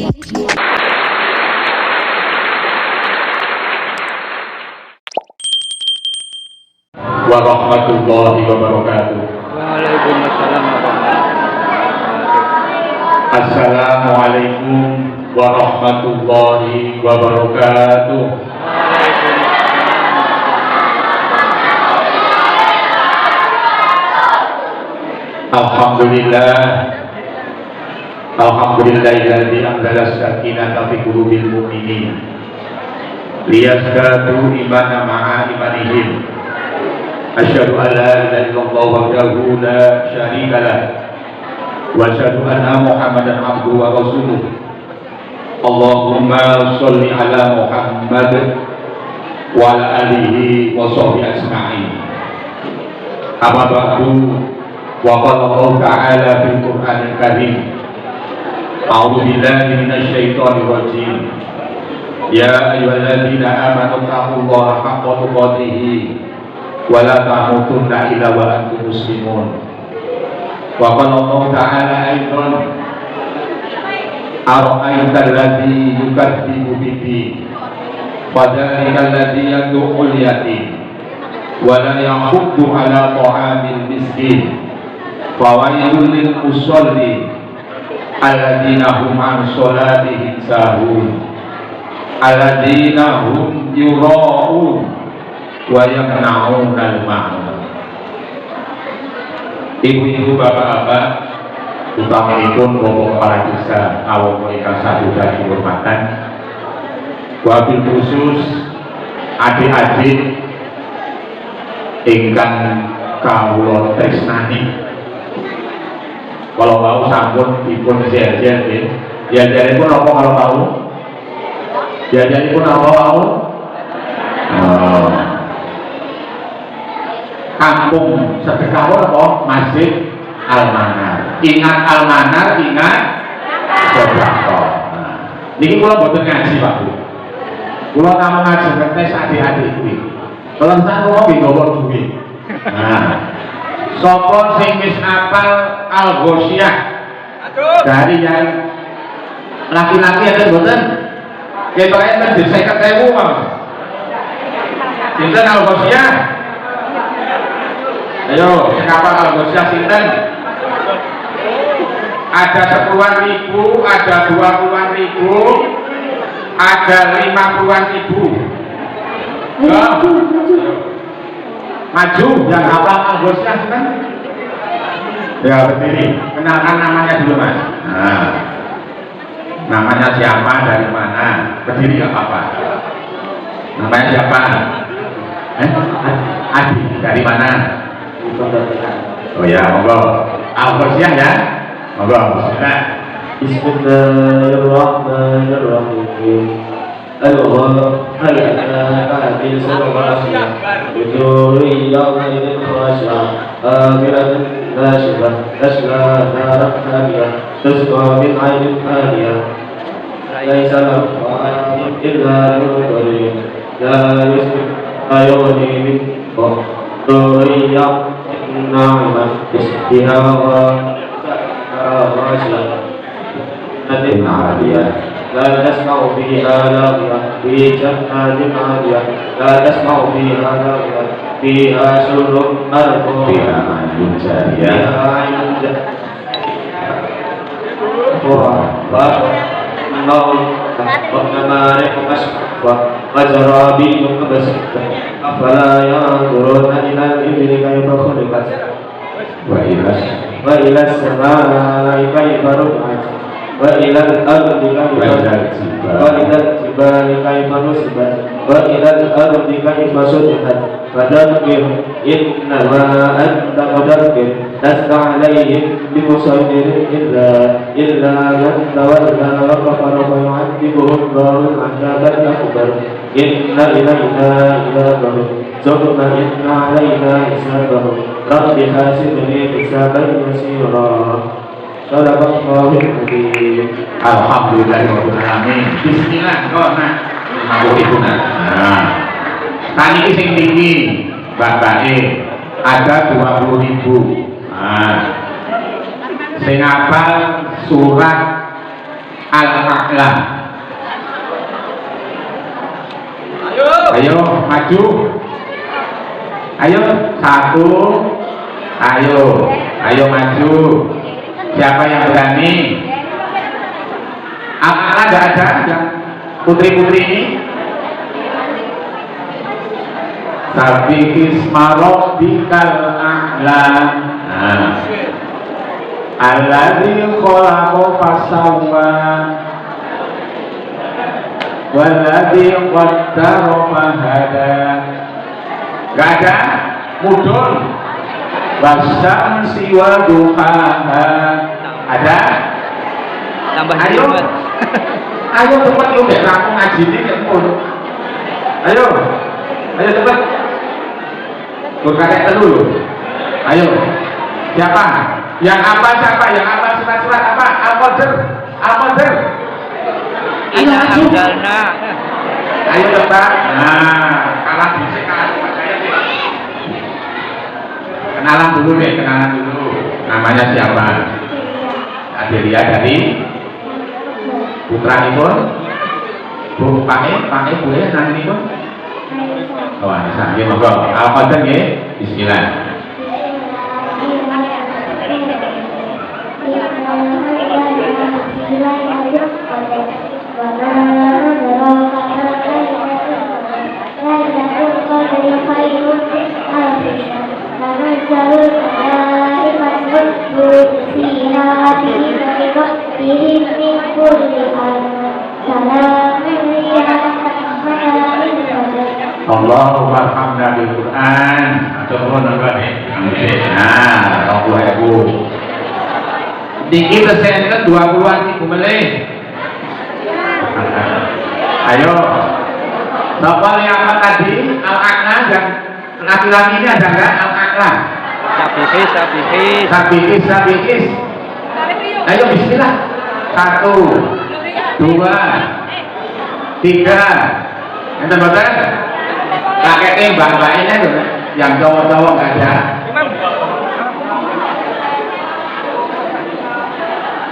Warahmatullahi wabarakatuh. Waalaikumsalam warahmatullahi wabarakatuh. Assalamualaikum warahmatullahi wabarakatuh. Alhamdulillah. Alhamdulillahilladzi anzala as-sakinata fi qulubil mu'minin liyazdadu imanan ma'a imanihim. Asyhadu an la ilaha illallah wahdahu la syarika lah wa asyhadu anna Muhammadan abduhu wa rasuluh. Allahumma sholli ala Muhammad wa ala alihi wa sahbihi ajma'in. Amma ba'du, wa qala Allah ta'ala fil Qur'anil Karim, a'udzu billahi minasy syaithanir rajim. Ya ayyuhalladzina amanu taqullaha haqqa tuqatih wa la tamutunna illa wa antum muslimun. Wa qala Allah ta'ala aidan, ara'aital ladzi yukadzibu bid-din fadzalika alladzi yad'ul yatim wa la yahuddu ala ta'amil miskin fawailul lil musallin alladzina hum an sholatihim sahun alladzina hum yura'un wa yamna'unal ma'un. Ibu-ibu, bapak-bapak, utamanipun bapak para desa awak mereka satu dari hormatan, wabil khusus adik-adik ingkang kawula tresnani. Kalau mau sampun dipun jajan nggih. Jajanipun apa kalau tahu? Jajanipun apa tahu? Kampung sedekah apa? Masjid Al-Manar. Ingat Al-Manar, ingat sedekah. Niki kula mboten ngaji, Pak Bu. Kula namung ngaji tes adik-adik iki. Kalau sak kula nggih gawa duit. Nah, sapa sing wis hafal Al-Ghoshiyah? Dari yang laki-laki ada mboten? Ketoke ten 50.000 Pak. Sinten Al-Ghoshiyah? Ayo, siapa Al-Ghoshiyah sinten? Ada 10.000, ada 20.000, ada 50.000. Maju, yang hafal Al-Ghoshiyah sinten? Ya, berdiri. Kenalkan namanya dulu, Mas. Nah, namanya siapa, dari mana? Berdiri nggak apa-apa. Namanya siapa? Adi, dari mana? Oh ya, monggo. Al-Ghoshiyah ya. Monggo, bismillah. Bismillahirrahmanirrahim. Al-Ghoshiyah Biduri yawmin khashiyah akhiratin nashibah tasla naran hamiyah tusqa min ainin haniyah laisa lahu illa nurun la yusbih ayuni min dhurriyyah na'imah isbiha wa khashiyah natin aliyah لا تسمع فيها لاغية في جنات عالية لا تسمع فيها لاغية فيها سرر مرفوعة فيها عين جارية ونمارق مصفوفة وزرابي مبثوثة أفلا ينظرون إلى الإبل كيف خلقت وإلى السماء كيف رفعت وإلى الأرض كيف نصبت وإلى الأرض كيف سطحت فذكر إنما أنت مذكر لست عليهم بمسيطر إلا من تولى وكفر فيعذبه الله العذاب الأكبر إن إلينا إيابهم ثم إن علينا حسابهم رب حاسبني حسابا يسيرا. Alhamdulillahirrahmanirrahim. Bismillah, nah, mabuk itu nah. Tadi sing tinggi, Bapak ada 20.000. Nah, sing hafal surat Al-A'la. Ayo maju. Ayo satu. Ayo maju. Siapa yang berani? Al-A'la nggak ada yang putri-putri ini? Sabihis marobikal a'la. Nah, alladzi khalaqa fasawwa walladzi qaddara fahada. Gak ada? Mudun. Wasyamsi wa duhaha. Ada? Tambah Ayo. dikit. Ayo cepat yuk, gak rampung ngaji ini pun. Ayo cepat. Berkata dulu. Ayo. Siapa? Yang apa siapa? Yang apa surat-surat apa? Al-Qadr. Ina anzalna. Ayo cepat. Nah, kalah bisik kalah cepat saya deh. Kenalan dulu. Namanya siapa? Adelia dari putra Nipun. Bu Pane boleh nanti Nipun. Oh, Anissa, nggih monggo. Al-Qadr nggih. Bismillah. Allahumma arhamna bil Quran. Coba nambah nih. Nah, 20.000. Dikit persen 20-an Ibu melih. Ayo. Siapa yang apa tadi? Al-A'la dan laki-laki ini ada enggak? Al-A'la. Sabihis. Ayo bismillah. 1, 2, 3. Enten boten? Kakeknya mbak-mbak ini tuh, yang cowok-cowok nggak ada.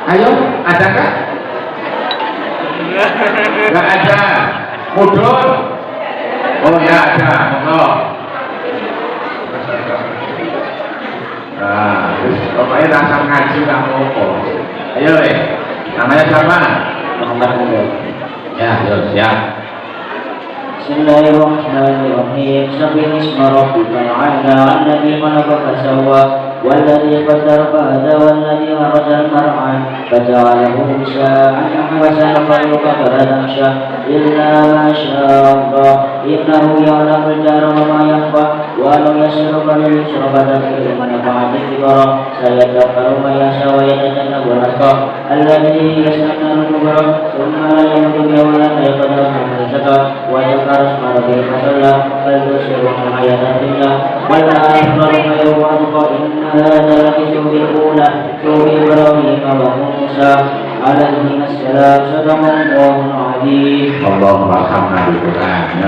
Ayo, ada nggak? Nggak ada. Mudun. Oh ya ada, monggo. Nah, terus pokoknya rasa ngaji nggak apa-apa. Ayo, namanya siapa? Muhammad Muhammad. Ya, siap. Bismillahirrahmanirrahim. Sabih isma rabbikal a'la alladzi khalaqa fasawwa walladzi qaddara fahada walladzi akhrajal mar'a faja'alahu ghusaa'an wa sanaqaluka fala takhsha illa ma syaa Allah innahu ya'lamul jahra wa ma yakhfa wa lam yasruka lil yusra fadhakir man nafa'ati dhikra sayadhakkaru man yasha wa yatajannabu al-ashqa alladzi yasna'u al-kubra thumma la yamutu wa la yaqdaru man yasha wa اسم ربه فصلى بل تؤثرون الحياة الدنيا والآخرة خير وأبقى إن هذا لفي الصحف الأولى صحف إبراهيم وموسى عليهما السلام صدق الله العظيم. Allahumma arhamna bil Quran.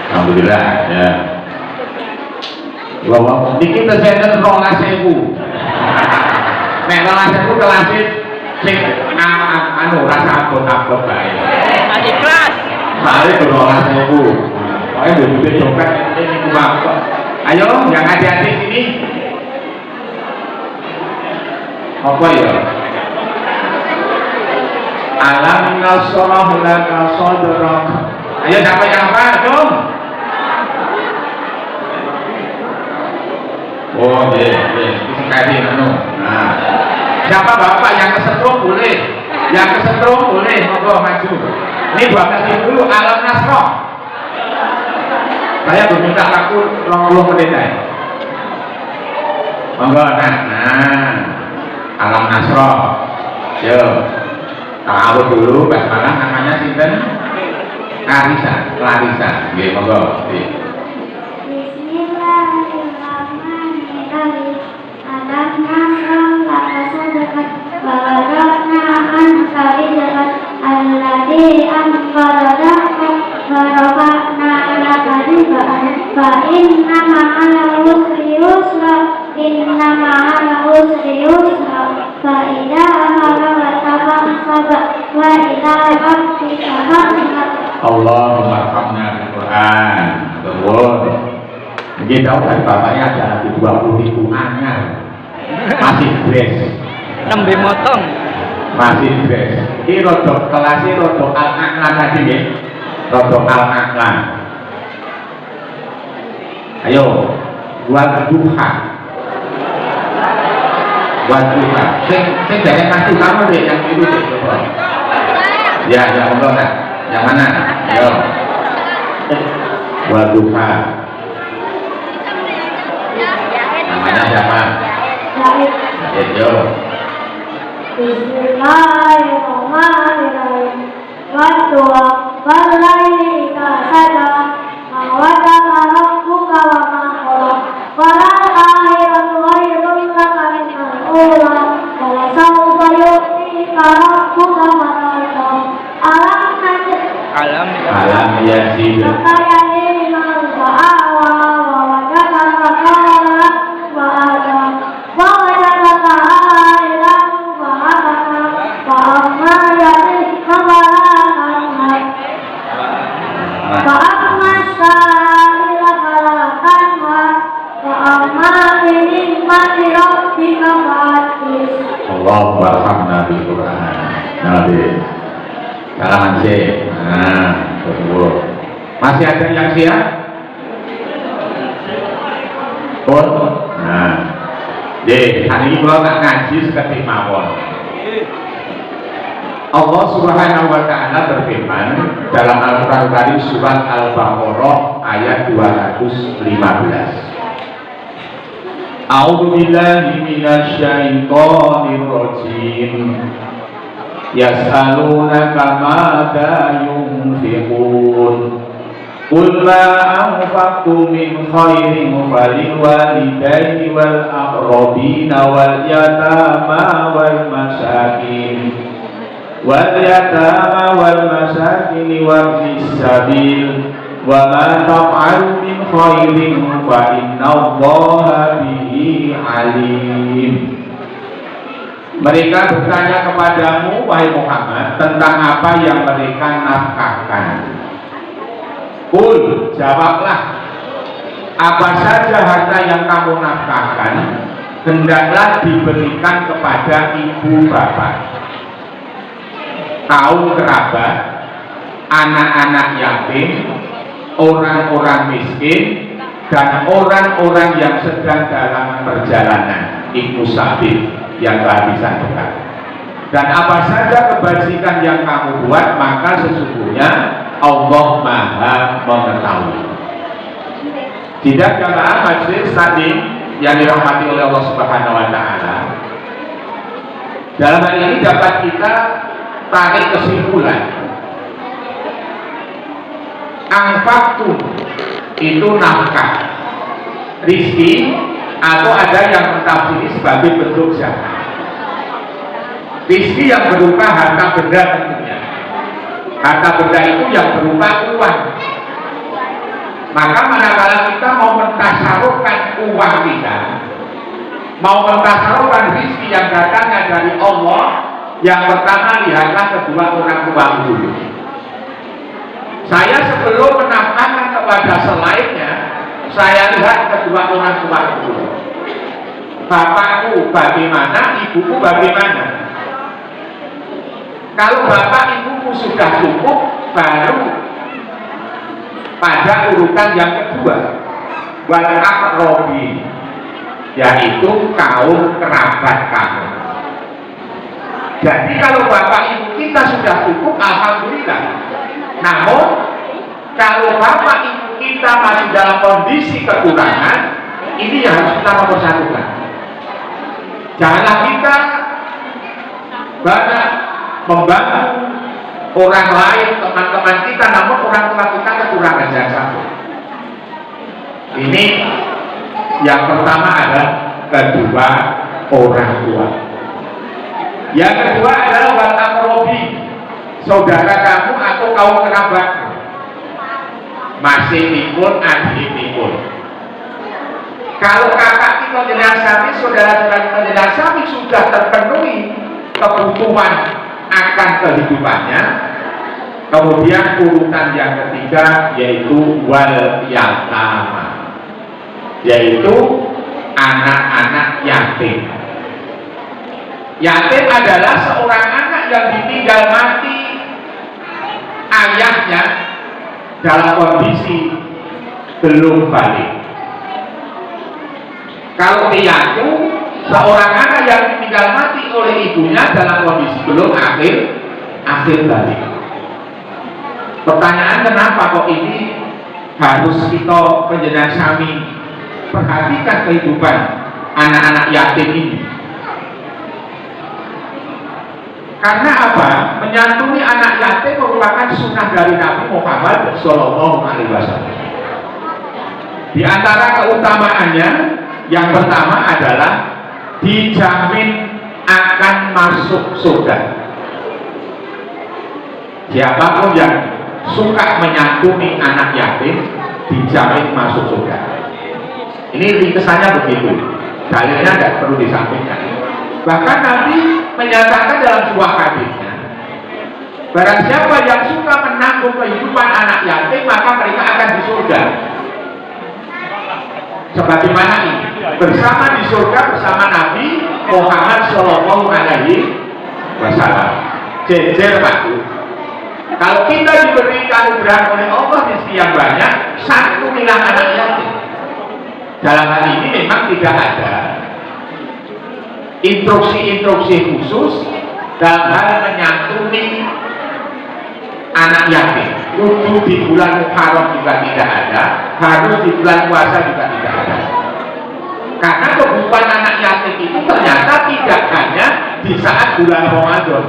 Alhamdulillah ya. Wong niki tesenen 12.000. Nek 12.000 kelas sing rasa abot-abot bae. Ikhlas. Mari berdoa ibu. Pokoknya duit dompet ini kurang kok. Ayo, yang adik-adik sini. Apa ya? Alam nasrah laka sadrak. Ayo siapa yang apa, Dong? Oh, kasih anu. Nah, siapa bapak yang kesetrum boleh? Yang kesetrum boleh, monggo maju. Ini 12.000 dulu, alam nasroh. Saya berminta aku 20 menit ya. Monggo, nah, alam nasroh. Yo, tahu dulu, basmalah namanya sinten? Clarissa. Nggih, monggo. Bismillahirrahmanirrahim. Alam nasroh laka sadrak wa wada'na anka wizrak alladzi anqadha dhahrak wa rafa'na laka dhikrak fa inna ma'al usri yusra fa idza faragta fansab wa Allahumma arhamna bil Quran. Betul. Mungkin tahu dari bapaknya ada lagi 20.000 anyar. Masih grace. Nembe motong. Masih grace. Ini rodok kelasnya rodok al-aqlan tadi ya. Rodok al-aqlan. Ayo, buat duha. Buat duha. Sing dari kasih kamu deh yang itu deh. Ya, yang mana? Yang mana? Ayo. Buat duha. Namanya siapa? Yo. Bismillahirrahmanirrahim. Wadduha wal-laili idza saja. Ma wadda'a rabbuka wa ma qala. Wal-akhiratu khairun laka minal ula. Wa lasawfa yu'tika rabbuka fatarda. Alam Alam yazid. Allahu arhamna bil Quran. Nabi. Kalangan sih. Nah, betul. Masih ada yang siap? Pun. Nah. Jadi, hari ini kalau tak ngaji seperti mawon. Allah Subhanahu wa taala berfirman dalam Al-Qur'an Karim surat Al-Baqarah ayat 215. A'udzu billahi minasy syaithanir rajim. Yas'alunaka madza yunfiqun. Qul ma anfaqtum min khairin falil walidayni wal aqrabina wal yatama wal masakin. Wal yatama wal masakin wabnis sabil. Wa ma taf'alu min khairin fa innallaha bihi alim. Mereka bertanya kepadamu wahai Muhammad tentang apa yang mereka nafkahkan. Qul, jawablah, apa saja harta yang kamu nafkahkan hendaklah diberikan kepada ibu bapak, kaum kerabat, anak-anak yatim, orang-orang miskin, dan orang-orang yang sedang dalam perjalanan, ibnu sabil, yang kehabisan bekal. Dan apa saja kebajikan yang kamu buat, maka sesungguhnya Allah Maha mengetahui. Tidak jamaah majlis tadi yang dirahmati oleh Allah Subhanahu wa taala. Dalam hal ini dapat kita tarik kesimpulan. Anfaqtum itu nafkah, rizki, atau ada yang mentafsiri sebagai bentuk zakat. Rizki yang berupa harta benda tentunya. Harta benda itu yang berupa uang. Maka manakala kita mau mentasarufkan uang kita, mau mentasarufkan rizki yang datangnya dari Allah, yang pertama lihatlah kedua orang tua dulu. Saya sebelum menafkahkan kepada selainnya, saya lihat kedua orang tua dulu. Bapakku bagaimana, ibuku bagaimana. Kalau bapak ibuku sudah cukup, baru pada urutan yang kedua, wal aqrabi, yaitu kaum kerabat kamu. Jadi kalau bapak ibu kita sudah cukup, alhamdulillah. Namun kalau bapak ibu kita masih dalam kondisi kekurangan, ini yang harus kita nomor satukan. Janganlah kita banyak membantu orang lain, teman-teman kita, namun orang tua kita kekurangan, jangan sampai. Ini yang pertama adalah kedua orang tua. Yang kedua adalah wal aqrabi, saudara kamu atau kaum kerabat, masihipun, adikipun. Kalau kakak kita jenazah sapi, saudara-saudara kita jenazah sapi sudah terpenuhi kebutuhan akan kehidupannya, Kemudian urutan yang ketiga yaitu wal yatama, yaitu anak-anak yatim. Yatim adalah seorang anak yang ditinggal mati ayahnya dalam kondisi belum balik. Kalau piatu, seorang anak yang ditinggal mati oleh ibunya dalam kondisi belum akhir balik. Pertanyaan, kenapa kok ini harus kita penjenengan sami perhatikan kehidupan anak-anak yatim ini? Karena apa? Menyantuni anak yatim merupakan sunnah dari Nabi Muhammad Shallallahu Alaihi Wasallam. Di antara keutamaannya, yang pertama adalah dijamin akan masuk surga. Siapapun yang suka menyantuni anak yatim dijamin masuk surga. Ini ringkesannya begitu. Dalilnya tidak perlu disampaikan. Bahkan Nabi menyatakan dalam sebuah hadisnya, barang siapa yang suka menanggung kehidupan anak yatim, maka mereka akan di surga. Sebagaimana ini bersama di surga bersama Nabi Muhammad Shallallahu Alaihi Wasallam. Jejer Pak. Kalau kita diberi anugerah oleh Allah rezeki yang banyak, satu milah anak yatim. Dalam hal ini memang tidak ada instruksi-instruksi khusus dalam hal menyantuni anak yatim. Kudu di bulan Muharram juga tidak ada, harus di bulan puasa juga tidak ada. Karena kebutuhan anak yatim itu ternyata tidak hanya di saat bulan Ramadan,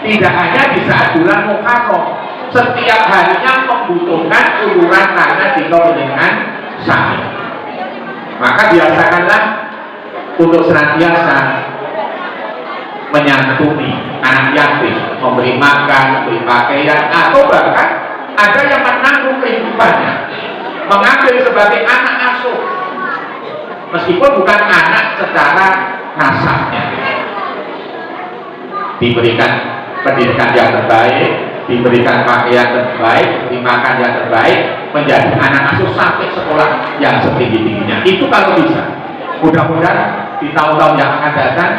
tidak hanya di saat bulan Muharram. Setiap harinya membutuhkan uluran tangan dengan sami. Maka biasakanlah untuk senantiasa menyantuni anak yatim, memberi makan, memberi pakaian, atau bahkan ada yang menanggung kehidupannya, mengambil sebagai anak asuh, meskipun bukan anak secara nasabnya. Diberikan pendidikan yang terbaik, diberikan pakaian terbaik, diberi makan yang terbaik, menjadi anak asuh sampai sekolah yang setinggi-tingginya. Itu kalau bisa. Mudah-mudahan di tahun-tahun yang akan datang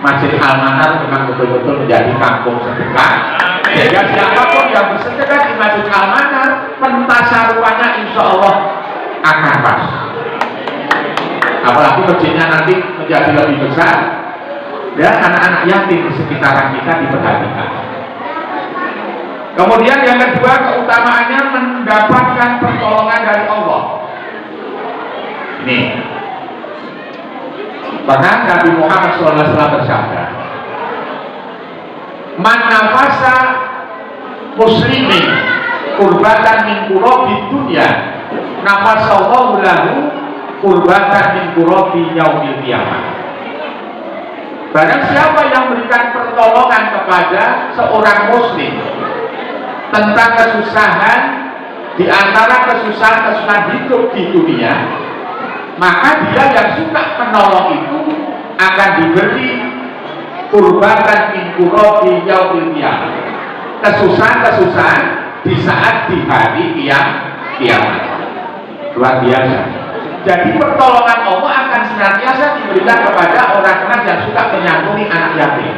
Masjid Al-Manar memang betul-betul menjadi kampung sedekah. Sehingga siapapun yang bersedekah di Masjid Al-Manar, pentasaruannya insya Allah akan pas. Apalagi masjidnya nanti menjadi lebih besar, dan anak-anak yatim di sekitaran kita diperhatikan. Kemudian yang kedua, keutamaannya mendapatkan pertolongan dari Allah. Ini bahkan Nabi Muhammad SAW bersabda, man nafasa muslimin kurbatan min kurobi dunya nafasallahu lahu kurbatan min kurobi yaumil qiyamah. Barang siapa yang memberikan pertolongan kepada seorang muslim tentang kesusahan di antara kesusahan hidup di dunia, maka dia yang suka menolong itu akan diberi kurbatan min kurobi yaumil qiyamah, kesusahan-kesusahan di saat di hari kiamat. Luar biasa. Jadi pertolongan Allah akan senantiasa diberikan kepada orang-orang yang suka menyantuni anak yatim.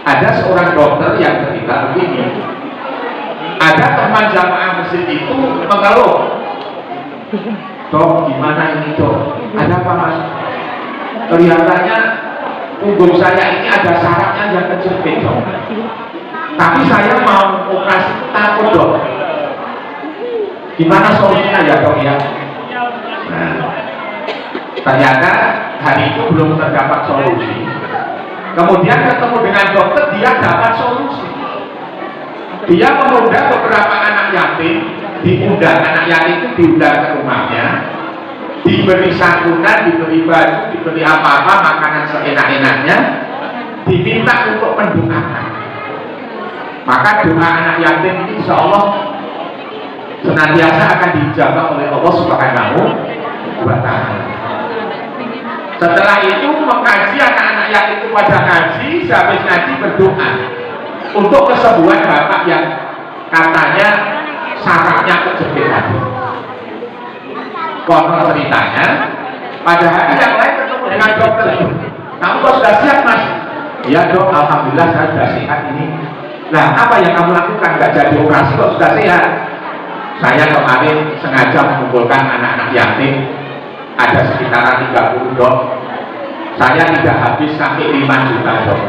Ada seorang dokter yang cerita begini, ada teman jamaah masjid itu mengeluh, dok, gimana ini dok? Ada apa mas? Kelihatannya punggung saya ini ada sarafnya yang kejepit dok. Tapi saya mau operasi takut dok. Gimana solusinya ya dok ya? Nah, ternyata hari itu belum terdapat solusi. Kemudian ketemu dengan dokter, dia dapat solusi. Dia mengundang beberapa anak yatim, diundang anak yatim itu diundang ke rumahnya, diberi santunan, diberi baju, diberi apa-apa, makanan seenak-enaknya, diminta untuk mendoakan. Maka doa anak yatim ini insya Allah senantiasa akan dijawab oleh Allah Subhanahu wa Ta'ala. Setelah itu mengkaji anak-anak yatim itu pada ngaji, sehabis ngaji berdoa. untuk kesembuhan bapak yang katanya sarafnya kejepit tadi. Konon ceritanya, pada hari yang lain ketemu dengan dokter. Kamu kok sudah siap mas? Ya dok, alhamdulillah saya sudah sehat ini. Nah, apa yang kamu lakukan? Gak jadi operasi kok sudah sehat? Saya kemarin sengaja mengumpulkan anak-anak yatim, ada sekitaran 30 dok. Saya tidak habis sampai 5 juta dok.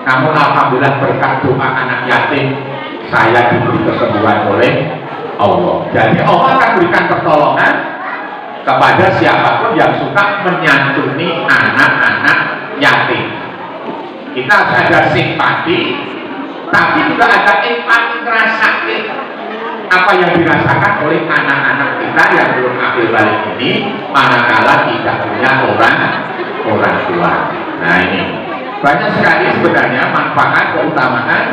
Namun alhamdulillah berkat doa anak yatim, saya diberi kesembuhan oleh Allah. Jadi Allah akan berikan pertolongan kepada siapapun yang suka menyantuni anak-anak yatim. Kita harus ada simpati, tapi juga ada empati, ngerasain apa yang dirasakan oleh anak-anak kita yang belum akil balik ini, manakala tidak punya orang tua. Nah ini banyak sekali sebenarnya manfaat keutamaan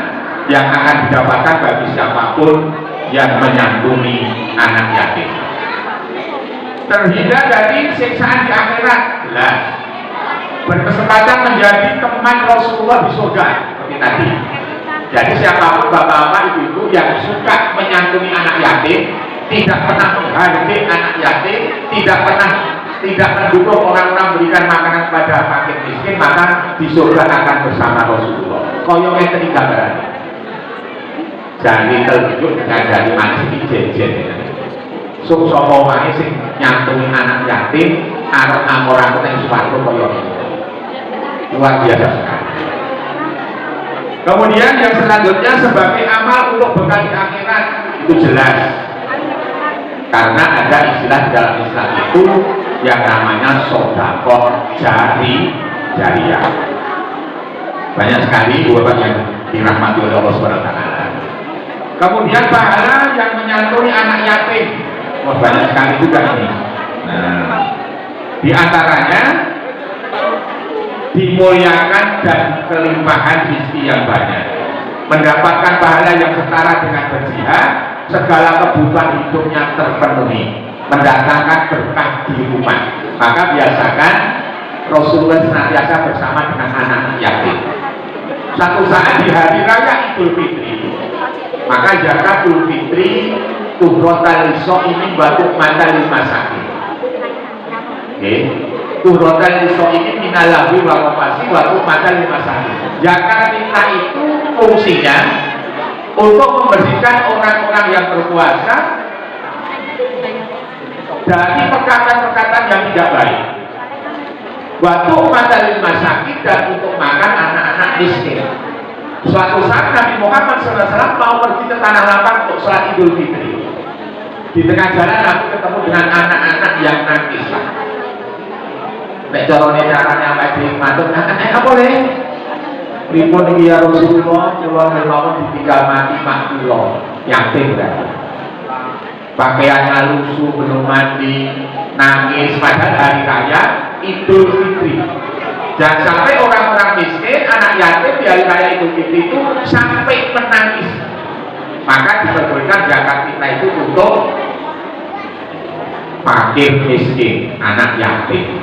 yang akan didapatkan bagi siapapun yang menyantuni anak yatim. Terhindar dari siksaan di akhirat, jelas. Berkesempatan menjadi teman Rasulullah di surga seperti tadi. Jadi siapapun bapak-bapak, ibu-ibu yang suka menyantuni anak yatim, tidak pernah menghargai anak yatim, tidak mendukung orang-orang berikan makanan kepada fakir miskin, maka di surga akan bersama Rasulullah. Koyong yang ketiga berarti. Jadi terwujud dengan dari manis ijen-ijen. Sopo manis sing nyantuni anak yatim, arep amoran keteng suwarga koyong. Luar biasa sekali. Kemudian yang selanjutnya sebagai amal untuk bekal di akhirat, itu jelas. Karena ada istilah dalam Islam itu yang namanya sedekah jariyah. Banyak sekali bapak yang dirahmati oleh Allah SWT. Kemudian pahala yang menyantuni anak yatim, banyak sekali juga ini. Nah, di antaranya dimuliakan dan kelimpahan rezeki yang banyak, mendapatkan pahala yang setara dengan berjihad, segala kebutuhan hidupnya terpenuhi, mendatangkan berkah di rumah. Maka biasakan Rasulullah senantiasa bersama dengan anak yatim. Satu saat di hari raya Idul Fitri, maka zakatul fitri tuhrotal ini batu mata lima sakit. Tuhrotal ini minalawi wakafasi waktu mata lima sakit. Zakat fitrah itu fungsinya untuk membersihkan orang-orang yang berpuasa dari perkataan-perkataan yang tidak baik. Waktu mata lima sakit dan untuk makan anak-anak miskin. Suatu saat Nabi Muhammad SAW mau pergi ke tanah lapang untuk sholat Idul Fitri. Di tengah jalan Nabi ketemu dengan anak-anak yang nangis. Nek carane caranya Pak Dik matur, apa boleh? Pripun iki ya Rasulullah, kula mawon ditinggal mati mak kula, yatim kan. Pakaiannya lusuh, belum mandi, nangis pada hari raya Idul Fitri. Jangan sampai orang-orang miskin, anak yatim di hari raya Idul Fitri itu sampai menangis. Maka diperbolehkan zakat fitrah itu untuk fakir miskin, anak yatim.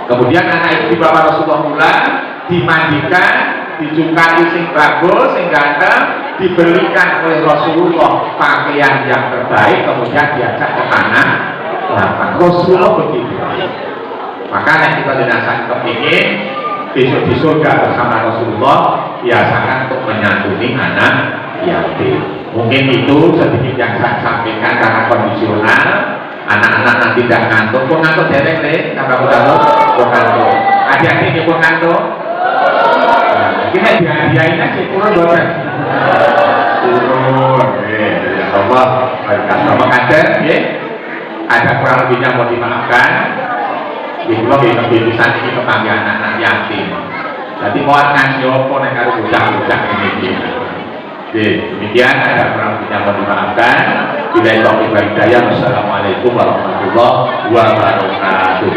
Kemudian anak itu dibawa Rasulullah pulang, dimandikan, dijungkai sing bagus, sing ganteng, diberikan oleh Rasulullah pakaian yang terbaik, kemudian diajak ke tanah lapang. Rasulullah begitu. Maka kita dinasakan kepingin besok di surga bersama Rasulullah, biasakan untuk menyantuni anak yatim. Mungkin itu sedikit yang saya sampaikan karena kondisional. Anak-anak nanti tidak ngantuk, pun ngantuk derek deh, kakak pun ngantuk. Adik-adik ini pun ngantuk. Kita dihadiahin aja turun dosen. Turun, ya Allah, sama kader, ya. Ada kurang lebihnya mau dimaafkan. Jadi kalau kita bisa ini kepanggil anak-anak yatim. Jadi mau ngasih apa nek harus bocah-bocah ini. Jadi demikian ada kurang lebihnya mau dimaafkan. Bila itu hidayah, wassalamualaikum warahmatullahi wabarakatuh.